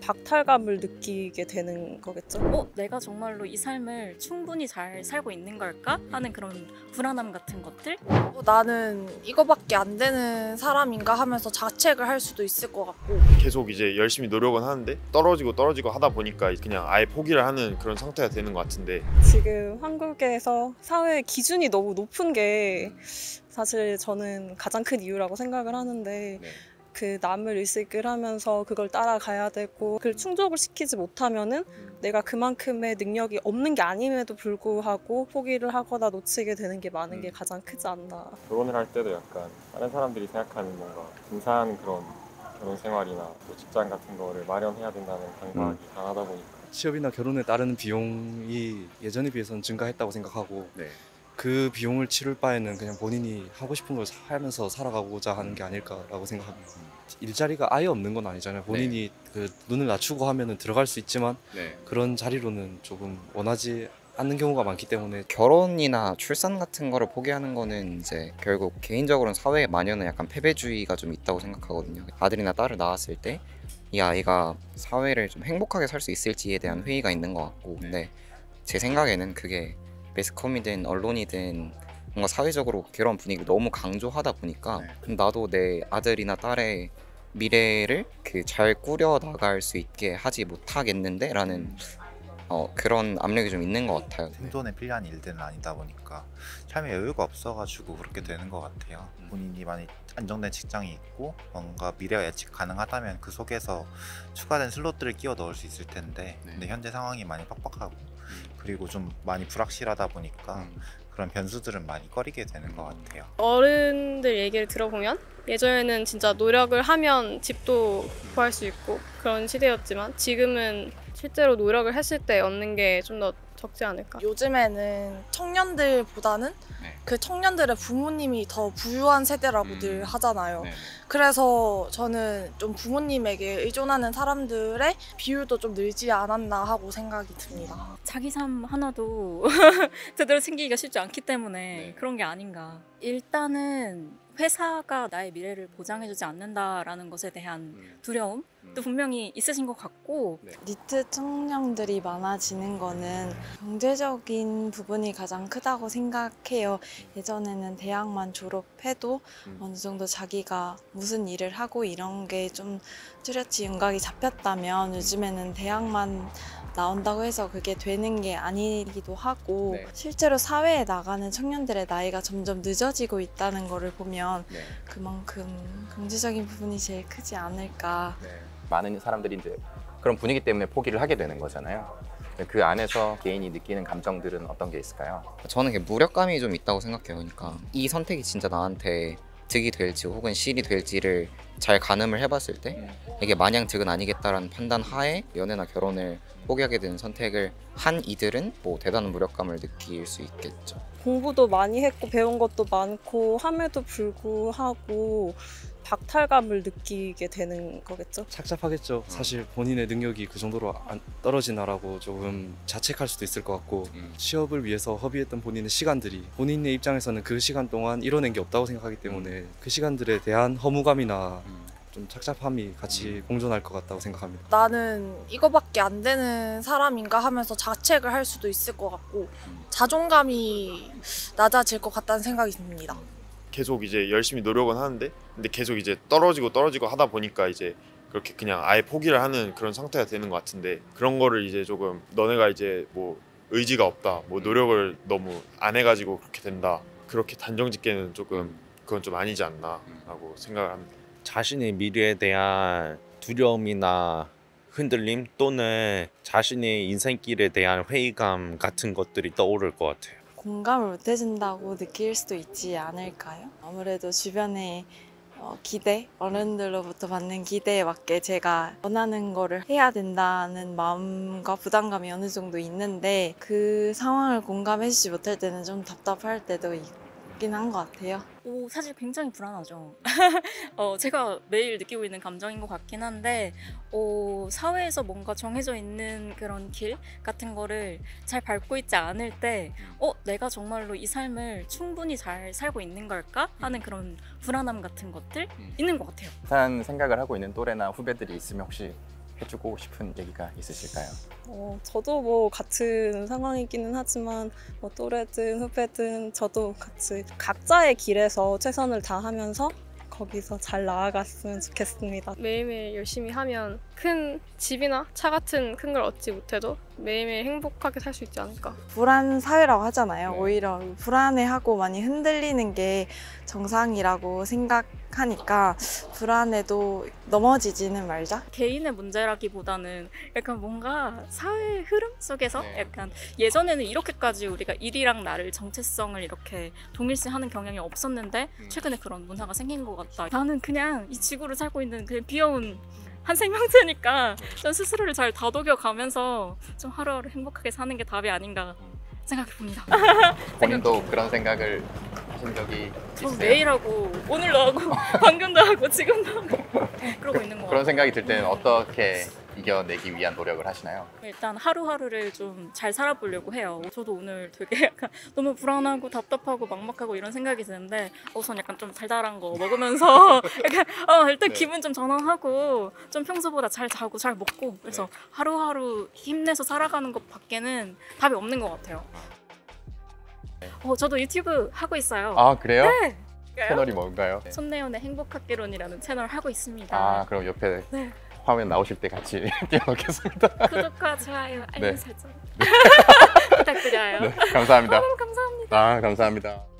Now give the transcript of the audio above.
박탈감을 느끼게 되는 거겠죠. 내가 정말로 이 삶을 충분히 잘 살고 있는 걸까? 하는 그런 불안함 같은 것들? 나는 이거밖에 안 되는 사람인가 하면서 자책을 할 수도 있을 것 같고, 계속 이제 열심히 노력은 하는데 떨어지고 하다 보니까 그냥 아예 포기를 하는 그런 상태가 되는 것 같은데, 지금 한국에서 사회 기준이 너무 높은 게 사실 저는 가장 큰 이유라고 생각을 하는데, 그 남을 의식을 하면서 그걸 따라가야 되고 그걸 충족을 시키지 못하면은 내가 그만큼의 능력이 없는 게 아님에도 불구하고 포기를 하거나 놓치게 되는 게 많은 게 가장 크지 않나. 결혼을 할 때도 약간 다른 사람들이 생각하는 뭔가 근사한 그런 결혼 생활이나 또 직장 같은 거를 마련해야 된다는 강박이 강하다 보니까 취업이나 결혼에 따르는 비용이 예전에 비해서는 증가했다고 생각하고 그 비용을 치를 바에는 그냥 본인이 하고 싶은 걸 하면서 살아가고자 하는 게 아닐까라고 생각합니다. 일자리가 아예 없는 건 아니잖아요. 본인이 그 눈을 낮추고 하면은 들어갈 수 있지만 그런 자리로는 조금 원하지 않는 경우가 많기 때문에 결혼이나 출산 같은 거를 포기하는 거는 이제 결국 개인적으로는 사회에 만연한 약간 패배주의가 좀 있다고 생각하거든요. 아들이나 딸을 낳았을 때 이 아이가 사회를 좀 행복하게 살 수 있을지에 대한 회의가 있는 것 같고, 근데 제 생각에는 그게 매스컴이든 언론이든 뭔가 사회적으로 그런 분위기를 너무 강조하다 보니까 나도 내 아들이나 딸의 미래를 잘 꾸려 나갈 수 있게 하지 못하겠는데? 라는 그런 압력이 좀 있는 것 같아요. 생존에 필요한 일들은 아니다 보니까 삶에 여유가 없어가지고 그렇게 되는 것 같아요. 본인이 많이 안정된 직장이 있고 뭔가 미래가 예측 가능하다면 그 속에서 추가된 슬롯들을 끼워 넣을 수 있을 텐데, 근데 현재 상황이 많이 빡빡하고 그리고 좀 많이 불확실하다 보니까 그런 변수들은 많이 꺼리게 되는 것 같아요. 어른들 얘기를 들어보면 예전에는 진짜 노력을 하면 집도 구할 수 있고 그런 시대였지만 지금은 실제로 노력을 했을 때 얻는 게 좀 더 적지 않을까. 요즘에는 청년들보다는 그 청년들의 부모님이 더 부유한 세대라고들 하잖아요. 그래서 저는 좀 부모님에게 의존하는 사람들의 비율도 좀 늘지 않았나 하고 생각이 듭니다. 자기 삶 하나도 제대로 챙기기가 쉽지 않기 때문에 그런 게 아닌가. 일단은 회사가 나의 미래를 보장해주지 않는다라는 것에 대한 두려움도 분명히 있으신 것 같고, 니트 청년들이 많아지는 거는 경제적인 부분이 가장 크다고 생각해요. 예전에는 대학만 졸업해도 어느 정도 자기가 무슨 일을 하고 이런 게 좀 뚜렷이 윤곽이 잡혔다면 요즘에는 대학만 나온다고 해서 그게 되는 게 아니기도 하고, 실제로 사회에 나가는 청년들의 나이가 점점 늦어지고 있다는 거를 보면 그만큼 경제적인 부분이 제일 크지 않을까. 많은 사람들이 이제 그런 분위기 때문에 포기를 하게 되는 거잖아요. 그 안에서 개인이 느끼는 감정들은 어떤 게 있을까요? 저는 무력감이 좀 있다고 생각해요. 그러니까 이 선택이 진짜 나한테 득이 될지 혹은 실이 될지를 잘 가늠을 해봤을 때 이게 마냥 득은 아니겠다라는 판단 하에 연애나 결혼을 포기하게 되는 선택을 한 이들은 뭐 대단한 무력감을 느낄 수 있겠죠. 공부도 많이 했고 배운 것도 많고 함에도 불구하고 박탈감을 느끼게 되는 거겠죠. 착잡하겠죠. 사실 본인의 능력이 그 정도로 안 떨어지나라고 조금 자책할 수도 있을 것 같고, 취업을 위해서 허비했던 본인의 시간들이 본인의 입장에서는 그 시간 동안 이뤄낸 게 없다고 생각하기 때문에 그 시간들에 대한 허무감이나 좀 착잡함이 같이 공존할 것 같다고 생각합니다. 나는 이거밖에 안 되는 사람인가 하면서 자책을 할 수도 있을 것 같고, 자존감이 낮아질 것 같다는 생각이 듭니다. 계속 이제 열심히 노력은 하는데 근데 계속 이제 떨어지고 하다 보니까 이제 그렇게 그냥 아예 포기를 하는 그런 상태가 되는 것 같은데, 그런 거를 이제 조금 너네가 이제 뭐 의지가 없다, 뭐 노력을 너무 안 해가지고 그렇게 된다, 그렇게 단정 짓기에는 조금 그건 좀 아니지 않나 라고 생각을 합니다. 자신의 미래에 대한 두려움이나 흔들림 또는 자신의 인생길에 대한 회의감 같은 것들이 떠오를 것 같아요. 공감을 못 해준다고 느낄 수도 있지 않을까요? 아무래도 주변의 기대, 어른들로부터 받는 기대에 맞게 제가 원하는 거를 해야 된다는 마음과 부담감이 어느 정도 있는데, 그 상황을 공감해주지 못할 때는 좀 답답할 때도 있긴 한 것 같아요. 사실 굉장히 불안하죠. 제가 매일 느끼고 있는 감정인 것 같긴 한데, 사회에서 뭔가 정해져 있는 그런 길 같은 거를 잘 밟고 있지 않을 때 내가 정말로 이 삶을 충분히 잘 살고 있는 걸까? 하는 그런 불안함 같은 것들 있는 것 같아요. 비슷한 생각을 하고 있는 또래나 후배들이 있으면 혹시 해주고 싶은 얘기가 있으실까요? 저도 뭐 같은 상황이기는 하지만 뭐 또래든 후배든 저도 같이 각자의 길에서 최선을 다하면서 거기서 잘 나아갔으면 좋겠습니다. 매일매일 열심히 하면 큰 집이나 차 같은 큰 걸 얻지 못해도 매일매일 행복하게 살 수 있지 않을까. 불안 사회라고 하잖아요. 오히려 불안해하고 많이 흔들리는 게 정상이라고 생각하니까 불안해도 넘어지지는 말자. 개인의 문제라기보다는 약간 뭔가 사회 흐름 속에서 약간 예전에는 이렇게까지 우리가 일이랑 나를 정체성을 이렇게 동일시하는 경향이 없었는데 최근에 그런 문화가 생긴 것 같다. 나는 그냥 이 지구를 살고 있는 그냥 귀여운 한 생명체니까 좀 스스로를 잘 다독여가면서 좀 하루하루 행복하게 사는 게 답이 아닌가 생각해 봅니다. 본인도 그런 생각을 하신 적이 있어요? 매일 하고 오늘도 하고 방금도 하고 지금도 하고 그러고 있는 것 같아요. 그런 생각이 들 때는 어떻게 이겨내기 위한 노력을 하시나요? 일단 하루하루를 좀 잘 살아보려고 해요. 저도 오늘 되게 약간 너무 불안하고 답답하고 막막하고 이런 생각이 드는데 우선 약간 좀 달달한 거 먹으면서 약간 일단 기분 좀 전환하고 좀 평소보다 잘 자고 잘 먹고 그래서 하루하루 힘내서 살아가는 것 밖에는 답이 없는 것 같아요. 저도 유튜브 하고 있어요. 아 그래요? 네. 채널이 뭔가요? 손내연의 행복학개론이라는 채널 하고 있습니다. 아 그럼 옆에 네. 화면 나오실 때 같이 띄워놓겠습니다. 구독과 좋아요, 알림 네. 설정 부탁드려요. 네, 감사합니다. 감사합니다. 아 감사합니다.